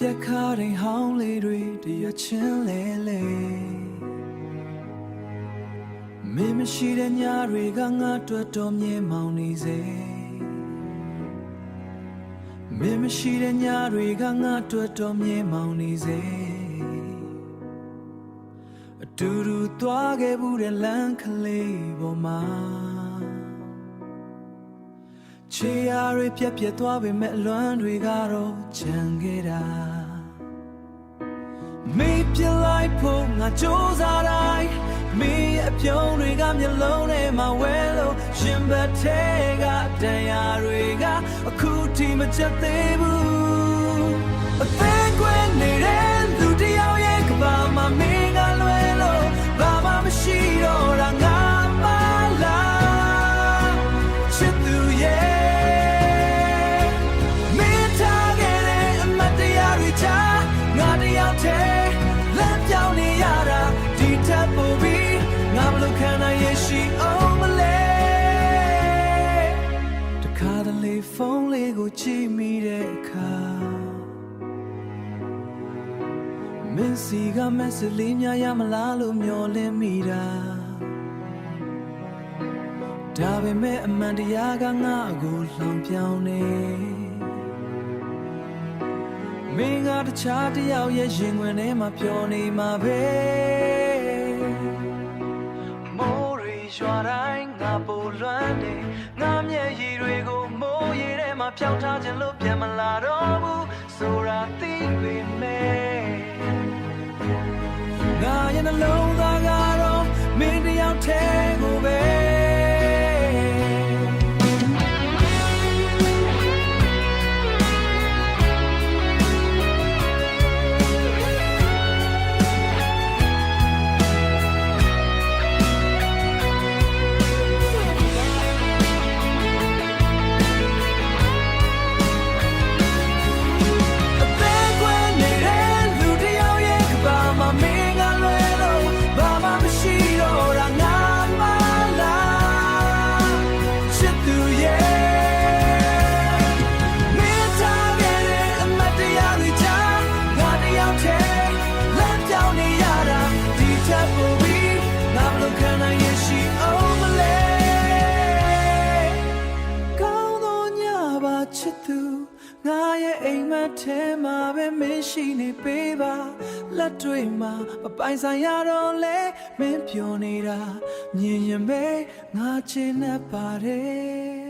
ပြက်ခါတိုင်းဟောင်းလေးတွေတရချင်းလဲလဲမင်းမရှိတဲ့ညတွေကငါတွေ့တော်မြင်မောင်နေစေမင်းမရှိတဲ့ညတွေကငါတွေ့တော်မြင်မောင်နေစေအတူတူသွားခဲ့ဘူးတဲ့လမ်းကလေးပေါ်မှာချေရတွေပြက်ပြက်သွားပေမဲ့အလွမ်းတွေကတော့ချန်ခဲ့တာမေးပြလိုက်ဖို့ငါကြိုးစားတိုင်းမင်းရဲ့အပြုံးတွေကမျက်လုံးထဲမှာဝဲလို့ရှင်ဘက်ထဲကတန်ရာတွေကအခုထိမချက်သေးဘူးအသေးကွယ်နေတဲ့လူတယောက်ရဲ့ကဘာမှမင်းကလွယ်လို့ဘာမှမရှိတော့တာငါမလားချစ်သူရဲ့မင်းထားခဲ့တဲ့အမတ်တရားတွေချာငါတယောက်တည်းလက်ပြောင်းနေရတာဒီထက်ပိုပြီးငါဘလို့ခံနိုင်ရရှိအောင်မလဲတခါတလေဖုန်းလေးကိုကြည့်မိတဲ့အခါမင်းစီကမက်ဆေ့လေးများရမလားလို့မျှော်လင့်မိတာဒါပေမဲ့အမှန်တရားကငါ့ကိုလှောင်ပြောင်းနေမင်းကတခြားတယောက်ရဲ့ရင်ဝင်ထဲမှာပျော်နေမှာပဲမိုးရီရွာတိုင်းငါပူလွမ်းနေငါမျက်ရည်တွေကိုမိုးရေထဲမှာဖြောင်းထားခြင်းလို့ပြန်မလာတော့ဘူးဆိုတာသိပေမဲ့ငါရဲ့နှလုံးသားကတော့မင်းတယောက်တည်းကိုပဲချစ်သူငါရဲ့အိမ်မက်ထဲမှာပဲမင်းရှိနေပေးပါလက်တွေမှာမပိုင်ဆိုင်ရတော့လဲမင်းပြောနေတာမြင်ရင်ပဲငါချင်နေပါတယ်